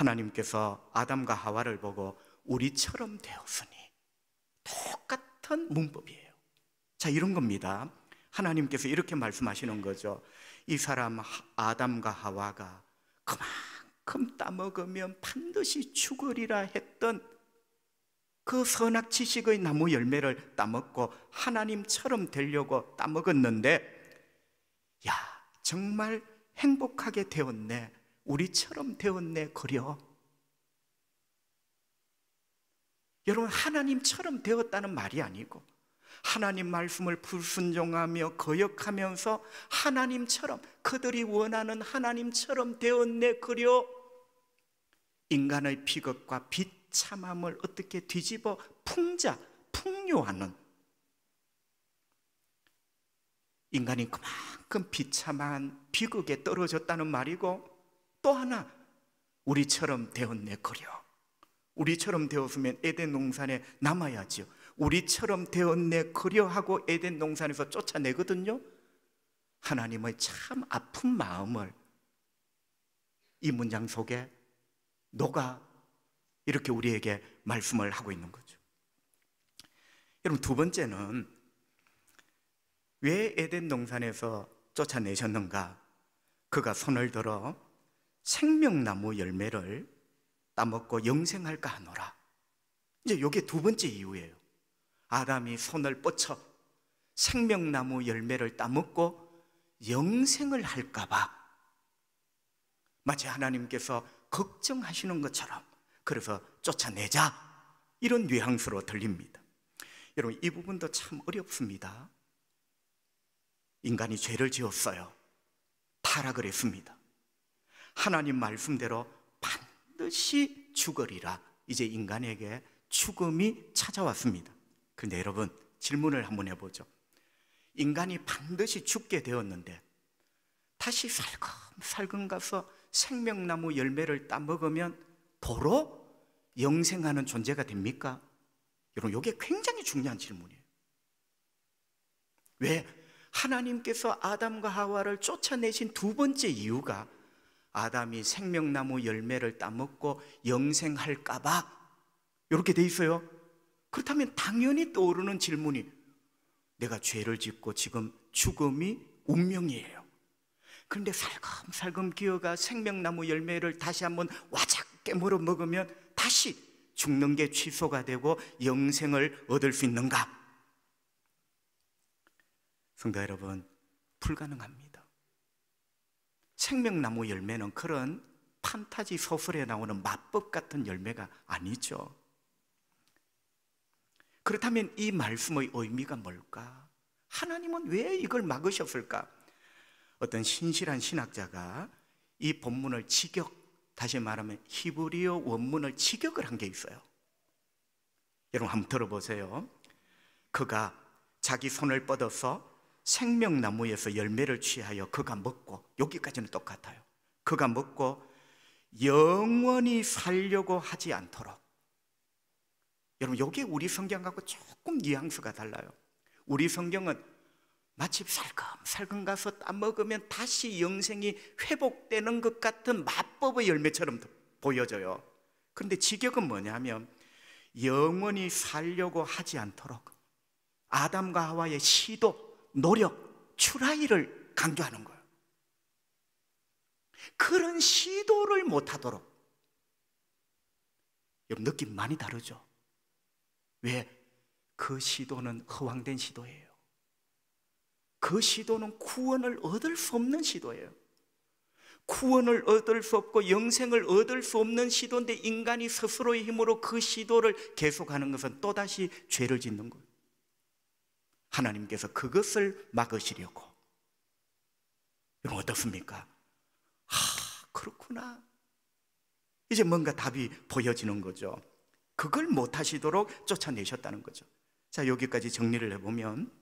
하나님께서 아담과 하와를 보고 우리처럼 되었으니, 똑같은 문법이에요. 자, 이런 겁니다. 하나님께서 이렇게 말씀하시는 거죠. 이 사람 아담과 하와가 그만큼 따먹으면 반드시 죽으리라 했던 그 선악 지식의 나무 열매를 따먹고 하나님처럼 되려고 따먹었는데, 야, 정말 행복하게 되었네, 우리처럼 되었네 그려. 여러분, 하나님처럼 되었다는 말이 아니고 하나님 말씀을 불순종하며 거역하면서 하나님처럼, 그들이 원하는 하나님처럼 되었네 그려. 인간의 비극과 비참함을 어떻게 뒤집어 풍요하는, 인간이 그만큼 비참한 비극에 떨어졌다는 말이고, 또 하나, 우리처럼 되었네 그려. 우리처럼 되었으면 에덴 동산에 남아야죠. 우리처럼 되었네 그려 하고 에덴 동산에서 쫓아내거든요. 하나님의 참 아픈 마음을 이 문장 속에 녹아 이렇게 우리에게 말씀을 하고 있는 거죠. 여러분, 두 번째는 왜 에덴 동산에서 쫓아내셨는가? 그가 손을 들어 생명나무 열매를 따먹고 영생할까 하노라. 이제 이게 두 번째 이유예요. 아담이 손을 뻗쳐 생명나무 열매를 따먹고 영생을 할까 봐, 마치 하나님께서 걱정하시는 것처럼, 그래서 쫓아내자, 이런 뉘앙스로 들립니다. 여러분, 이 부분도 참 어렵습니다. 인간이 죄를 지었어요. 타락을 했습니다. 하나님 말씀대로 반드시 죽으리라, 이제 인간에게 죽음이 찾아왔습니다. 그런데 여러분, 질문을 한번 해보죠. 인간이 반드시 죽게 되었는데 다시 살금 가서 생명나무 열매를 따먹으면 도로 영생하는 존재가 됩니까? 여러분, 이게 굉장히 중요한 질문이에요. 왜? 하나님께서 아담과 하와를 쫓아내신 두 번째 이유가 아담이 생명나무 열매를 따먹고 영생할까 봐 이렇게 돼 있어요. 그렇다면 당연히 떠오르는 질문이, 내가 죄를 짓고 지금 죽음이 운명이에요. 그런데 살금살금 기어가 생명나무 열매를 다시 한번 와작 깨물어 먹으면 다시 죽는 게 취소가 되고 영생을 얻을 수 있는가? 성도 여러분, 불가능합니다. 생명나무 열매는 그런 판타지 소설에 나오는 마법 같은 열매가 아니죠. 그렇다면 이 말씀의 의미가 뭘까? 하나님은 왜 이걸 막으셨을까? 어떤 신실한 신학자가 이 본문을 다시 말하면 히브리어 원문을 직역을 한 게 있어요. 여러분, 한번 들어보세요. 그가 자기 손을 뻗어서 생명나무에서 열매를 취하여 그가 먹고, 여기까지는 똑같아요. 그가 먹고 영원히 살려고 하지 않도록. 여러분, 여기 우리 성경하고 조금 뉘앙스가 달라요. 우리 성경은 마치 살금 가서 따먹으면 다시 영생이 회복되는 것 같은 마법의 열매처럼 보여져요. 그런데 직역은 뭐냐면 영원히 살려고 하지 않도록 아담과 하와의 시도, 노력, 트라이를 강조하는 거예요. 그런 시도를 못하도록. 여러분, 느낌 많이 다르죠? 왜? 그 시도는 허황된 시도예요. 그 시도는 구원을 얻을 수 없는 시도예요. 구원을 얻을 수 없고 영생을 얻을 수 없는 시도인데 인간이 스스로의 힘으로 그 시도를 계속하는 것은 또다시 죄를 짓는 거예요. 하나님께서 그것을 막으시려고. 여러분, 어떻습니까? 그렇구나. 이제 뭔가 답이 보여지는 거죠. 그걸 못하시도록 쫓아내셨다는 거죠. 자, 여기까지 정리를 해보면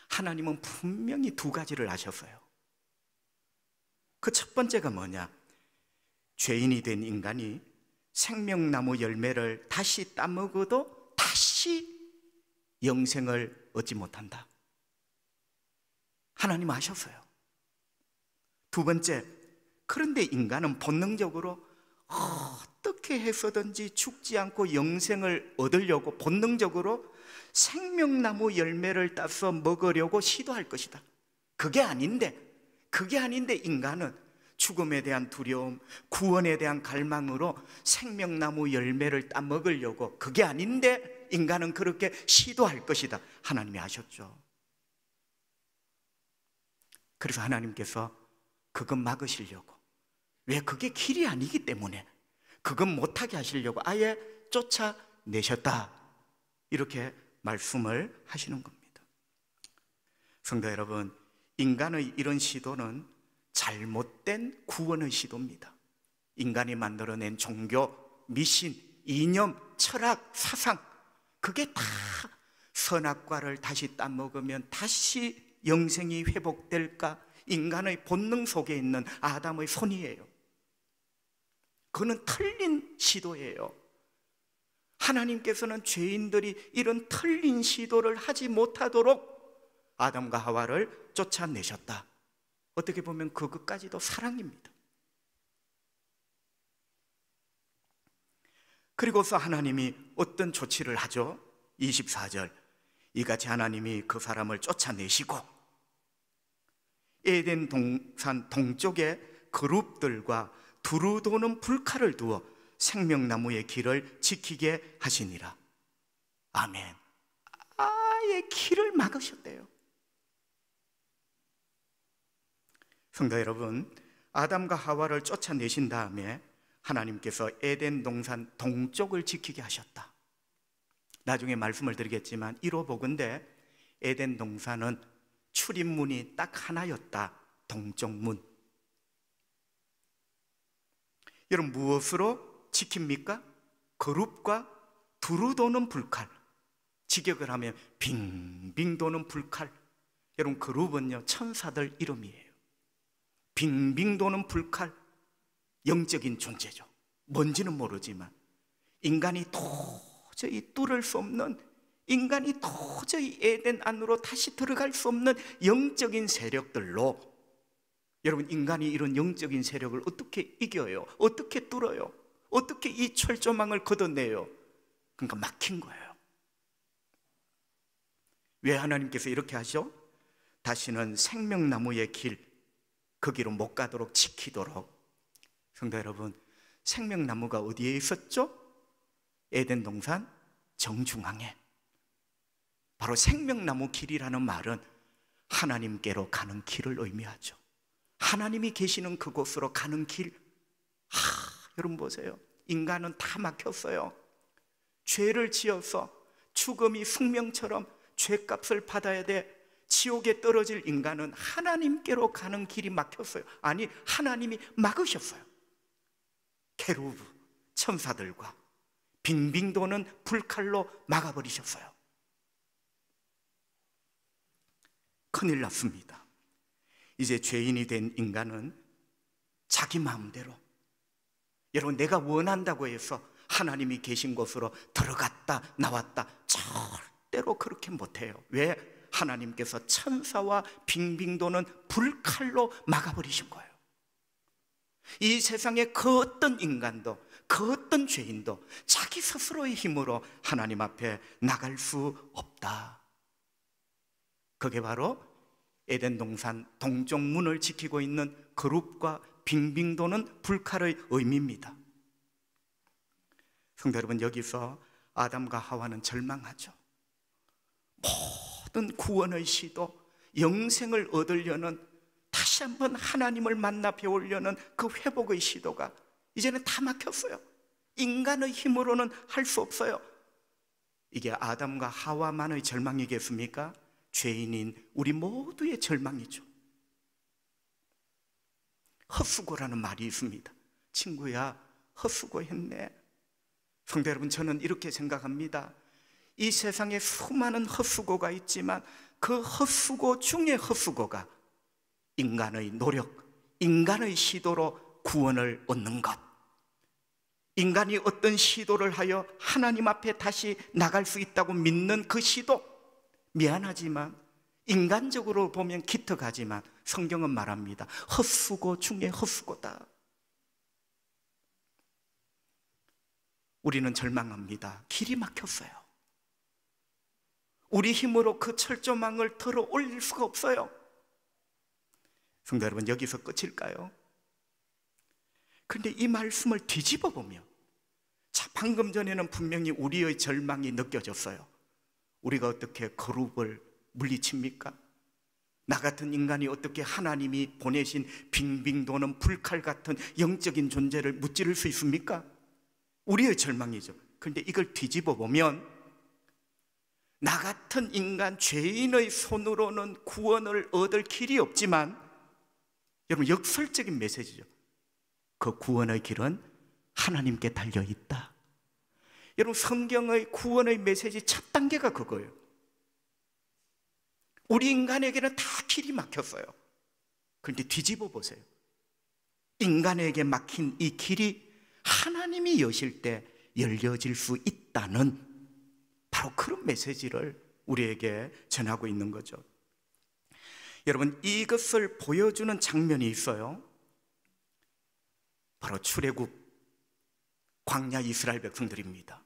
하나님은 분명히 두 가지를 아셨어요. 그 첫 번째가 뭐냐? 죄인이 된 인간이 생명나무 열매를 다시 따먹어도 다시 영생을 얻지 못한다. 하나님 아셨어요. 두 번째, 그런데 인간은 본능적으로 어떻게 해서든지 죽지 않고 영생을 얻으려고 본능적으로 생명나무 열매를 따서 먹으려고 시도할 것이다. 그게 아닌데 인간은 죽음에 대한 두려움, 구원에 대한 갈망으로 생명나무 열매를 따 먹으려고, 그게 아닌데 인간은 그렇게 시도할 것이다. 하나님이 아셨죠. 그래서 하나님께서 그것 막으시려고, 왜? 그게 길이 아니기 때문에 그건 못하게 하시려고 아예 쫓아내셨다. 이렇게 말씀을 하시는 겁니다. 성도 여러분, 인간의 이런 시도는 잘못된 구원의 시도입니다. 인간이 만들어낸 종교, 미신, 이념, 철학, 사상, 그게 다 선악과를 다시 따먹으면 다시 영생이 회복될까? 인간의 본능 속에 있는 아담의 손이에요. 그는 틀린 시도예요. 하나님께서는 죄인들이 이런 틀린 시도를 하지 못하도록 아담과 하와를 쫓아내셨다. 어떻게 보면 그것까지도 사랑입니다. 그리고서 하나님이 어떤 조치를 하죠? 24절, 이같이 하나님이 그 사람을 쫓아내시고 에덴 동산 동쪽에 그룹들과 두루 도는 불칼을 두어 생명나무의 길을 지키게 하시니라. 아멘. 아예 길을 막으셨대요. 성도 여러분, 아담과 하와를 쫓아내신 다음에 하나님께서 에덴 동산 동쪽을 지키게 하셨다. 나중에 말씀을 드리겠지만 1호 보건대 에덴 동산은 출입문이 딱 하나였다. 동쪽문. 여러분, 무엇으로 지킵니까? 그룹과 두루 도는 불칼. 직역을 하면 빙빙 도는 불칼. 여러분, 그룹은요 천사들 이름이에요. 빙빙 도는 불칼, 영적인 존재죠. 뭔지는 모르지만 인간이 도저히 뚫을 수 없는, 인간이 도저히 에덴 안으로 다시 들어갈 수 없는 영적인 세력들로, 여러분, 인간이 이런 영적인 세력을 어떻게 이겨요? 어떻게 뚫어요? 어떻게 이 철조망을 걷어내요? 그러니까 막힌 거예요. 왜 하나님께서 이렇게 하죠? 다시는 생명나무의 길, 그 길로 못 가도록 지키도록. 성도 여러분, 생명나무가 어디에 있었죠? 에덴 동산 정중앙에. 바로 생명나무 길이라는 말은 하나님께로 가는 길을 의미하죠. 하나님이 계시는 그곳으로 가는 길. 여러분 보세요. 인간은 다 막혔어요. 죄를 지어서 죽음이 숙명처럼 죄값을 받아야 돼 지옥에 떨어질 인간은 하나님께로 가는 길이 막혔어요. 아니, 하나님이 막으셨어요. 케루브, 천사들과 빙빙 도는 불칼로 막아버리셨어요. 큰일 났습니다. 이제 죄인이 된 인간은 자기 마음대로, 여러분, 내가 원한다고 해서 하나님이 계신 곳으로 들어갔다 나왔다 절대로 그렇게 못해요. 왜? 하나님께서 천사와 빙빙 도는 불칼로 막아버리신 거예요. 이 세상의 그 어떤 인간도, 그 어떤 죄인도 자기 스스로의 힘으로 하나님 앞에 나갈 수 없다. 그게 바로 에덴 동산 동쪽 문을 지키고 있는 그룹과 빙빙 도는 불칼의 의미입니다. 성도 여러분, 여기서 아담과 하와는 절망하죠. 모든 구원의 시도, 영생을 얻으려는, 다시 한번 하나님을 만나 배우려는 그 회복의 시도가 이제는 다 막혔어요. 인간의 힘으로는 할 수 없어요. 이게 아담과 하와만의 절망이겠습니까? 죄인인 우리 모두의 절망이죠. 헛수고라는 말이 있습니다. 친구야, 헛수고했네. 성도 여러분, 저는 이렇게 생각합니다. 이 세상에 수많은 헛수고가 있지만 그 헛수고 중에 헛수고가 인간의 노력, 인간의 시도로 구원을 얻는 것, 인간이 어떤 시도를 하여 하나님 앞에 다시 나갈 수 있다고 믿는 그 시도, 미안하지만 인간적으로 보면 기특하지만 성경은 말합니다. 헛수고 중에 헛수고다. 우리는 절망합니다. 길이 막혔어요. 우리 힘으로 그 철조망을 들어 올릴 수가 없어요. 성도 여러분, 여기서 끝일까요? 그런데 이 말씀을 뒤집어 보면, 자, 방금 전에는 분명히 우리의 절망이 느껴졌어요. 우리가 어떻게 거룩을 물리칩니까? 나 같은 인간이 어떻게 하나님이 보내신 빙빙 도는 불칼 같은 영적인 존재를 무찌를 수 있습니까? 우리의 절망이죠. 그런데 이걸 뒤집어 보면, 나 같은 인간 죄인의 손으로는 구원을 얻을 길이 없지만, 여러분, 역설적인 메시지죠. 그 구원의 길은 하나님께 달려 있다. 여러분, 성경의 구원의 메시지 첫 단계가 그거예요. 우리 인간에게는 다 길이 막혔어요. 그런데 뒤집어 보세요. 인간에게 막힌 이 길이 하나님이 여실 때 열려질 수 있다는 바로 그런 메시지를 우리에게 전하고 있는 거죠. 여러분, 이것을 보여주는 장면이 있어요. 바로 출애굽 광야 이스라엘 백성들입니다.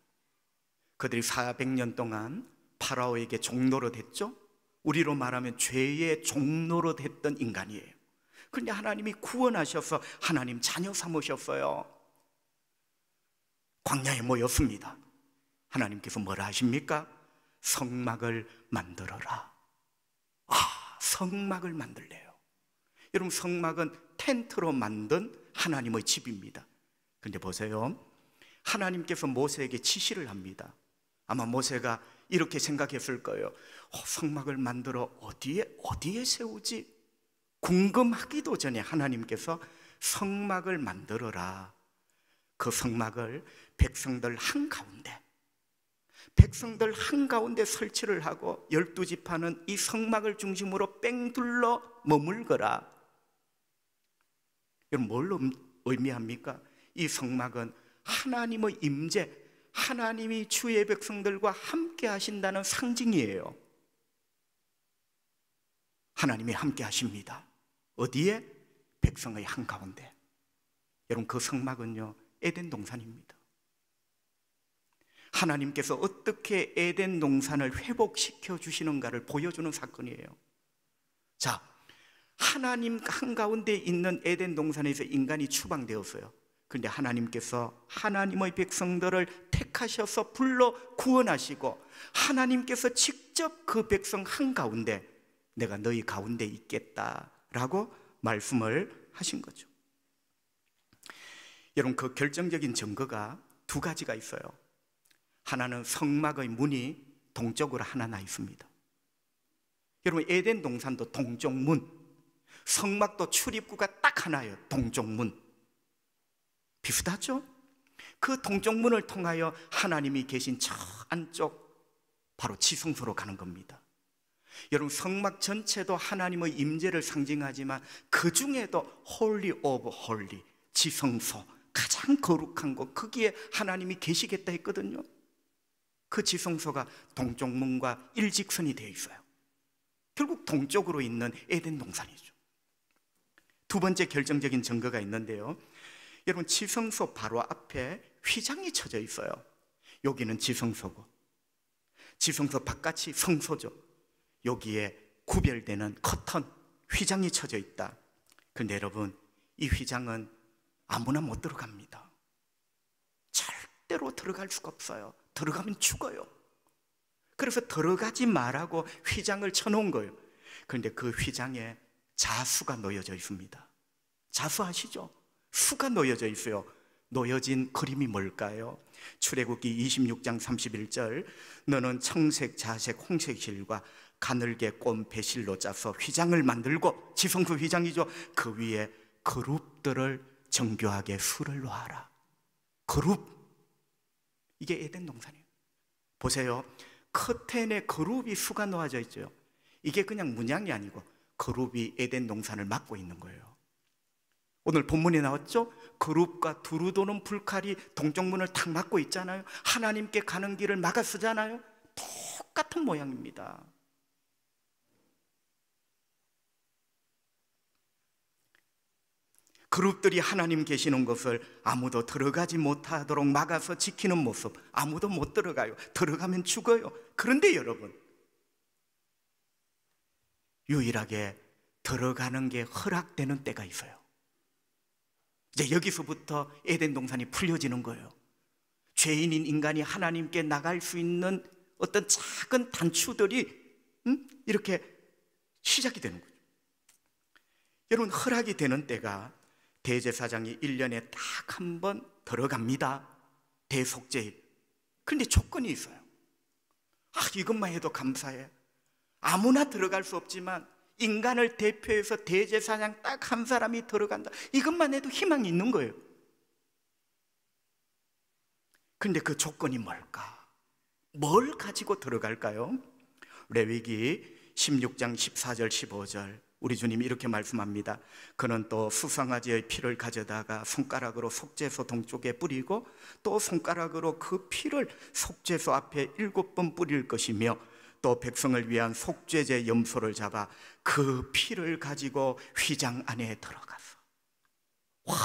그들이 400년 동안 파라오에게 종노로 됐죠. 우리로 말하면 죄의 종노로 됐던 인간이에요. 그런데 하나님이 구원하셔서 하나님 자녀 삼으셨어요. 광야에 모였습니다. 하나님께서 뭐라 하십니까? 성막을 만들어라. 성막을 만들래요. 여러분, 성막은 텐트로 만든 하나님의 집입니다. 그런데 보세요, 하나님께서 모세에게 지시를 합니다. 아마 모세가 이렇게 생각했을 거예요. 성막을 만들어 어디에 세우지? 궁금하기도 전에 하나님께서 성막을 만들어라. 그 성막을 백성들 한가운데 설치를 하고 12지파는 이 성막을 중심으로 뺑둘러 머물거라. 여러분, 뭘 의미합니까? 이 성막은 하나님의 임재, 하나님이 주의 백성들과 함께 하신다는 상징이에요. 하나님이 함께 하십니다. 어디에? 백성의 한가운데. 여러분, 그 성막은요, 에덴 동산입니다. 하나님께서 어떻게 에덴 동산을 회복시켜 주시는가를 보여주는 사건이에요. 자, 하나님 한가운데 있는 에덴 동산에서 인간이 추방되었어요. 그런데 하나님께서 하나님의 백성들을 택하셔서 불러 구원하시고, 하나님께서 직접 그 백성 한가운데 내가 너희 가운데 있겠다라고 말씀을 하신 거죠. 여러분, 그 결정적인 증거가 두 가지가 있어요. 하나는 성막의 문이 동쪽으로 하나 나 있습니다. 여러분, 에덴 동산도 동쪽 문, 성막도 출입구가 딱 하나예요. 동쪽 문. 비슷하죠? 그 동쪽 문을 통하여 하나님이 계신 저 안쪽, 바로 지성소로 가는 겁니다. 여러분, 성막 전체도 하나님의 임재를 상징하지만 그 중에도 홀리 오브 홀리, 지성소, 가장 거룩한 곳, 거기에 하나님이 계시겠다 했거든요. 그 지성소가 동쪽 문과 일직선이 되어 있어요. 결국 동쪽으로 있는 에덴 동산이죠. 두 번째 결정적인 증거가 있는데요, 여러분, 지성소 바로 앞에 휘장이 쳐져 있어요. 여기는 지성소고, 지성소 바깥이 성소죠. 여기에 구별되는 커튼, 휘장이 쳐져 있다. 그런데 여러분, 이 휘장은 아무나 못 들어갑니다. 절대로 들어갈 수가 없어요. 들어가면 죽어요. 그래서 들어가지 말라고 휘장을 쳐놓은 거예요. 그런데 그 휘장에 자수가 놓여져 있습니다. 자수 아시죠? 수가 놓여져 있어요. 놓여진 그림이 뭘까요? 출애굽기 26장 31절, 너는 청색, 자색, 홍색 실과 가늘게 꼰 배실로 짜서 휘장을 만들고, 지성소 휘장이죠. 그 위에 그룹들을 정교하게 수를 놓아라. 그룹, 이게 에덴 동산이에요. 보세요, 커튼에 그룹이 수가 놓아져 있죠. 이게 그냥 문양이 아니고 그룹이 에덴 동산을 막고 있는 거예요. 오늘 본문에 나왔죠? 그룹과 두루 도는 불칼이 동쪽 문을 탁 막고 있잖아요. 하나님께 가는 길을 막아 쓰잖아요. 똑같은 모양입니다. 그룹들이 하나님 계시는 곳을 아무도 들어가지 못하도록 막아서 지키는 모습, 아무도 못 들어가요. 들어가면 죽어요. 그런데 여러분, 유일하게 들어가는 게 허락되는 때가 있어요. 이제 여기서부터 에덴 동산이 풀려지는 거예요. 죄인인 인간이 하나님께 나갈 수 있는 어떤 작은 단추들이 이렇게 시작이 되는 거죠. 여러분, 허락이 되는 때가 대제사장이 1년에 딱 한 번 들어갑니다. 대속죄일. 그런데 조건이 있어요. 이것만 해도 감사해. 아무나 들어갈 수 없지만 인간을 대표해서 대제사장 딱 한 사람이 들어간다. 이것만 해도 희망이 있는 거예요. 그런데 그 조건이 뭘까? 뭘 가지고 들어갈까요? 레위기 16장 14절 15절 우리 주님이 이렇게 말씀합니다. 그는 또 수송아지의 피를 가져다가 손가락으로 속죄소 동쪽에 뿌리고 또 손가락으로 그 피를 속죄소 앞에 7번 뿌릴 것이며 또 백성을 위한 속죄제 염소를 잡아 그 피를 가지고 휘장 안에 들어가서, 와,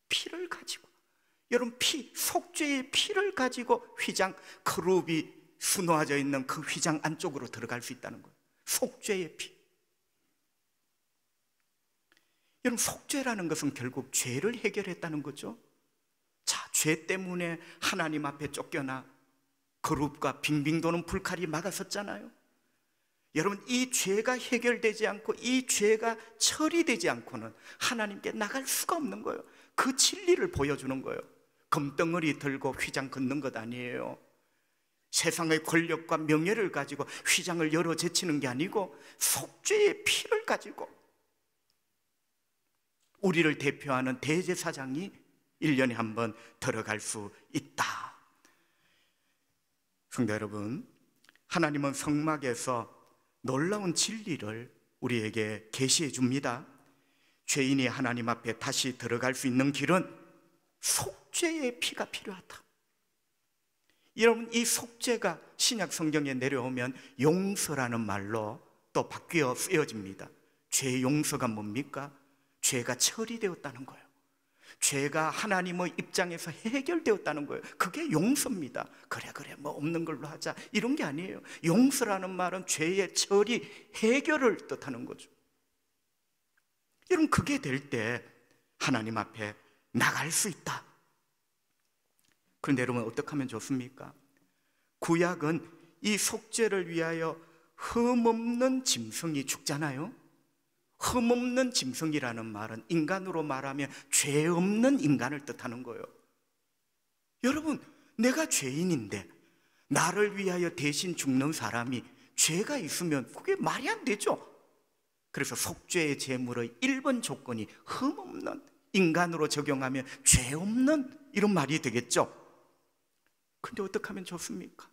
피를 가지고, 여러분, 속죄의 피를 가지고 휘장, 그룹이 수놓아져 있는 그 휘장 안쪽으로 들어갈 수 있다는 거예요. 속죄의 피. 여러분, 속죄라는 것은 결국 죄를 해결했다는 거죠. 자, 죄 때문에 하나님 앞에 쫓겨나 그룹과 빙빙 도는 불칼이 막았었잖아요. 여러분, 이 죄가 해결되지 않고 이 죄가 처리되지 않고는 하나님께 나갈 수가 없는 거예요. 그 진리를 보여주는 거예요. 금덩어리 들고 휘장 걷는 것 아니에요. 세상의 권력과 명예를 가지고 휘장을 열어 제치는 게 아니고 속죄의 피를 가지고 우리를 대표하는 대제사장이 1년에 한 번 들어갈 수 있다. 성도 여러분, 하나님은 성막에서 놀라운 진리를 우리에게 계시해 줍니다. 죄인이 하나님 앞에 다시 들어갈 수 있는 길은 속죄의 피가 필요하다. 여러분, 이 속죄가 신약 성경에 내려오면 용서라는 말로 또 바뀌어 쓰여집니다. 죄 용서가 뭡니까? 죄가 처리되었다는 거예요. 죄가 하나님의 입장에서 해결되었다는 거예요. 그게 용서입니다. 그래 뭐 없는 걸로 하자 이런 게 아니에요. 용서라는 말은 죄의 처리, 해결을 뜻하는 거죠. 여러분, 그게 될 때 하나님 앞에 나갈 수 있다. 그런데 여러분, 어떻게 하면 좋습니까? 구약은 이 속죄를 위하여 흠없는 짐승이 죽잖아요. 흠없는 짐승이라는 말은 인간으로 말하면 죄 없는 인간을 뜻하는 거예요. 여러분, 내가 죄인인데 나를 위하여 대신 죽는 사람이 죄가 있으면 그게 말이 안 되죠. 그래서 속죄의 제물의 1번 조건이 흠없는, 인간으로 적용하면 죄 없는, 이런 말이 되겠죠. 근데 어떻게 하면 좋습니까?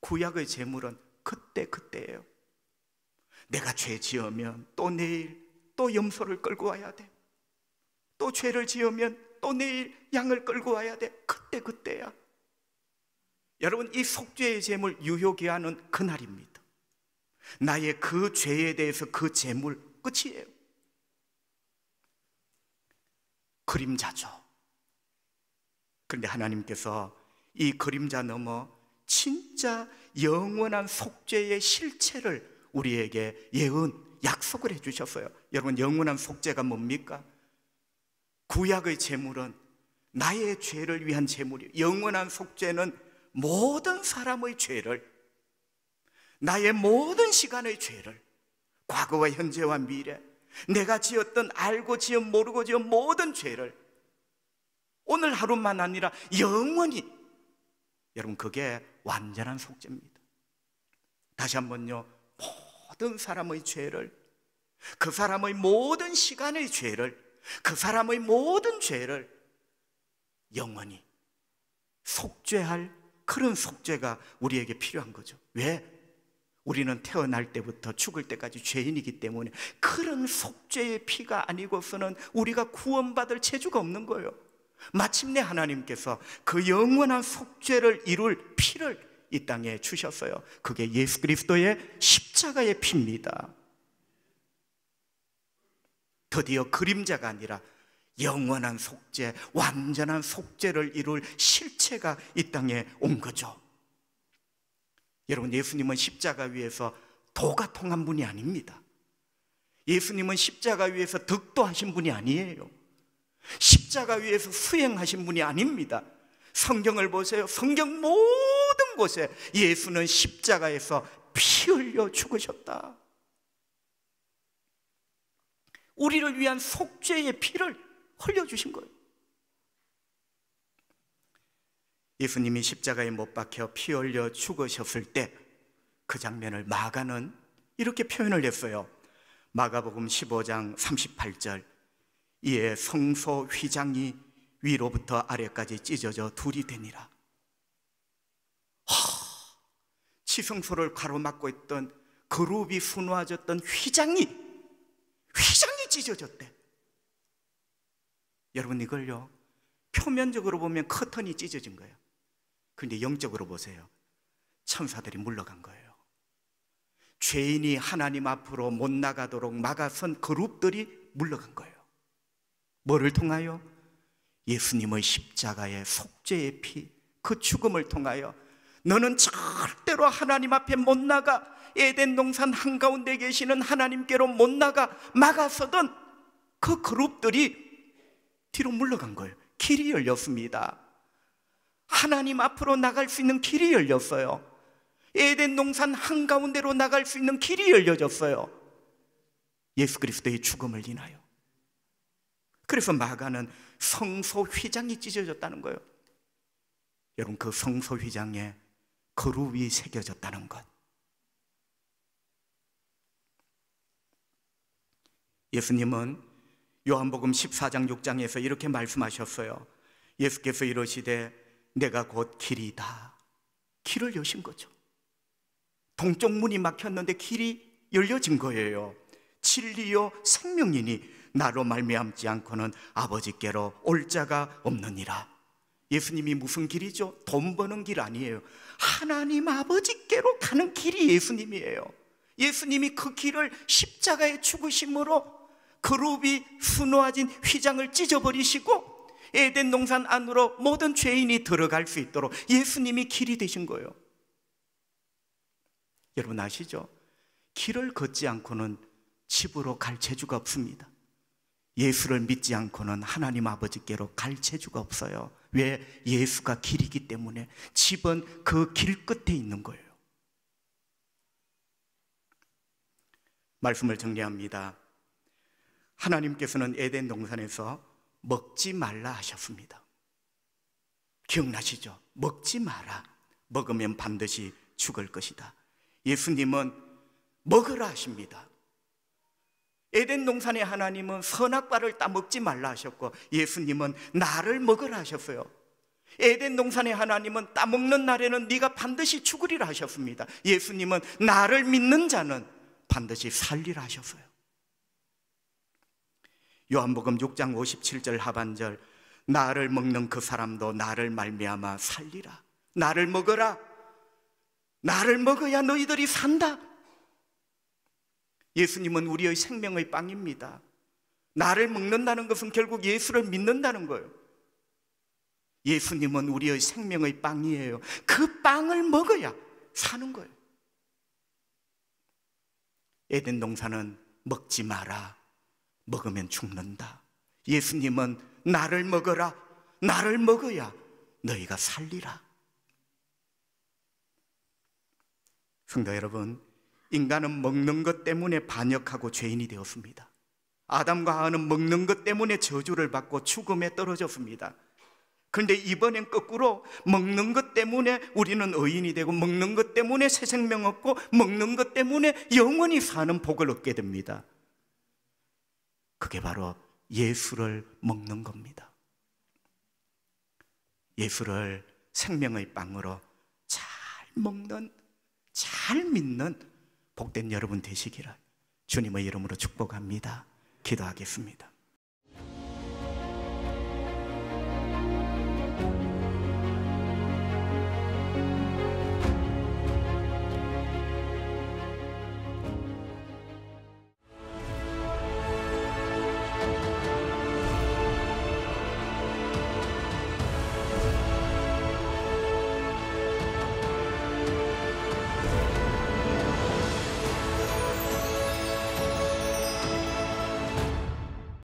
구약의 제물은 그때예요. 내가 죄 지으면 또 내일 또 염소를 끌고 와야 돼. 또 죄를 지으면 또 내일 양을 끌고 와야 돼. 그때야. 여러분, 이 속죄의 제물 유효기 하는 그날입니다. 나의 그 죄에 대해서 그 제물 끝이에요. 그림자죠. 그런데 하나님께서 이 그림자 넘어 진짜 영원한 속죄의 실체를 우리에게 약속을 해주셨어요. 여러분, 영원한 속죄가 뭡니까? 구약의 제물은 나의 죄를 위한 제물이에요. 영원한 속죄는 모든 사람의 죄를, 나의 모든 시간의 죄를, 과거와 현재와 미래, 내가 지었던, 알고 지은 모르고 지은 모든 죄를 오늘 하루만 아니라 영원히, 여러분, 그게 완전한 속죄입니다. 다시 한번요, 모든 사람의 죄를, 그 사람의 모든 시간의 죄를, 그 사람의 모든 죄를 영원히 속죄할 그런 속죄가 우리에게 필요한 거죠. 왜? 우리는 태어날 때부터 죽을 때까지 죄인이기 때문에 그런 속죄의 피가 아니고서는 우리가 구원받을 체주가 없는 거예요. 마침내 하나님께서 그 영원한 속죄를 이룰 피를 이 땅에 주셨어요. 그게 예수 그리스도의 십자가의 피입니다. 드디어 그림자가 아니라 영원한 속죄, 완전한 속죄를 이룰 실체가 이 땅에 온 거죠. 여러분, 예수님은 십자가 위에서 도가 통한 분이 아닙니다. 예수님은 십자가 위에서 덕도하신 분이 아니에요. 십자가 위에서 수행하신 분이 아닙니다. 성경을 보세요. 성경 모든 곳에 예수는 십자가에서 피 흘려 죽으셨다. 우리를 위한 속죄의 피를 흘려주신 거예요. 예수님이 십자가에 못 박혀 피 흘려 죽으셨을 때 그 장면을 마가는 이렇게 표현을 했어요. 마가복음 15장 38절, 이에 성소 휘장이 위로부터 아래까지 찢어져 둘이 되니라. 지성소를 가로막고 있던 그룹이 수놓아졌던 휘장이 찢어졌대. 여러분, 이걸요 표면적으로 보면 커튼이 찢어진 거예요. 그런데 영적으로 보세요. 천사들이 물러간 거예요. 죄인이 하나님 앞으로 못 나가도록 막아선 그룹들이 물러간 거예요. 뭐를 통하여? 예수님의 십자가의 속죄의 피, 그 죽음을 통하여 너는 절대로 하나님 앞에 못 나가, 에덴 동산 한가운데 계시는 하나님께로 못 나가 막아서던 그 그룹들이 뒤로 물러간 거예요. 길이 열렸습니다. 하나님 앞으로 나갈 수 있는 길이 열렸어요. 에덴 동산 한가운데로 나갈 수 있는 길이 열려졌어요. 예수 그리스도의 죽음을 인하여. 그래서 마가는 성소 휘장이 찢어졌다는 거예요. 여러분, 그 성소 휘장에 그룹이 새겨졌다는 것. 예수님은 요한복음 14장 6장에서 이렇게 말씀하셨어요. 예수께서 이러시되 내가 곧 길이다. 길을 여신 거죠. 동쪽 문이 막혔는데 길이 열려진 거예요. 진리요 생명이니 나로 말미암지 않고는 아버지께로 올 자가 없느니라. 예수님이 무슨 길이죠? 돈 버는 길 아니에요. 하나님 아버지께로 가는 길이 예수님이에요. 예수님이 그 길을 십자가의 죽으심으로 그룹이 수놓아진 휘장을 찢어버리시고 에덴 동산 안으로 모든 죄인이 들어갈 수 있도록 예수님이 길이 되신 거예요. 여러분 아시죠? 길을 걷지 않고는 집으로 갈 재주가 없습니다. 예수를 믿지 않고는 하나님 아버지께로 갈 재주가 없어요. 왜? 예수가 길이기 때문에. 집은 그 길 끝에 있는 거예요. 말씀을 정리합니다. 하나님께서는 에덴 동산에서 먹지 말라 하셨습니다. 기억나시죠? 먹지 마라. 먹으면 반드시 죽을 것이다. 예수님은 먹으라 하십니다. 에덴 동산의 하나님은 선악과를 따먹지 말라 하셨고 예수님은 나를 먹으라 하셨어요. 에덴 동산의 하나님은 따먹는 날에는 네가 반드시 죽으리라 하셨습니다. 예수님은 나를 믿는 자는 반드시 살리라 하셨어요. 요한복음 6장 57절 하반절, 나를 먹는 그 사람도 나를 말미암아 살리라. 나를 먹어라. 나를 먹어야 너희들이 산다. 예수님은 우리의 생명의 빵입니다. 나를 먹는다는 것은 결국 예수를 믿는다는 거예요. 예수님은 우리의 생명의 빵이에요. 그 빵을 먹어야 사는 거예요. 에덴 동산은 먹지 마라. 먹으면 죽는다. 예수님은 나를 먹어라. 나를 먹어야 너희가 살리라. 성도 여러분, 인간은 먹는 것 때문에 반역하고 죄인이 되었습니다. 아담과 하와는 먹는 것 때문에 저주를 받고 죽음에 떨어졌습니다. 그런데 이번엔 거꾸로 먹는 것 때문에 우리는 의인이 되고 먹는 것 때문에 새 생명 얻고 먹는 것 때문에 영원히 사는 복을 얻게 됩니다. 그게 바로 예수를 먹는 겁니다. 예수를 생명의 빵으로 잘 먹는, 잘 믿는 복된 여러분 되시기를 주님의 이름으로 축복합니다. 기도하겠습니다.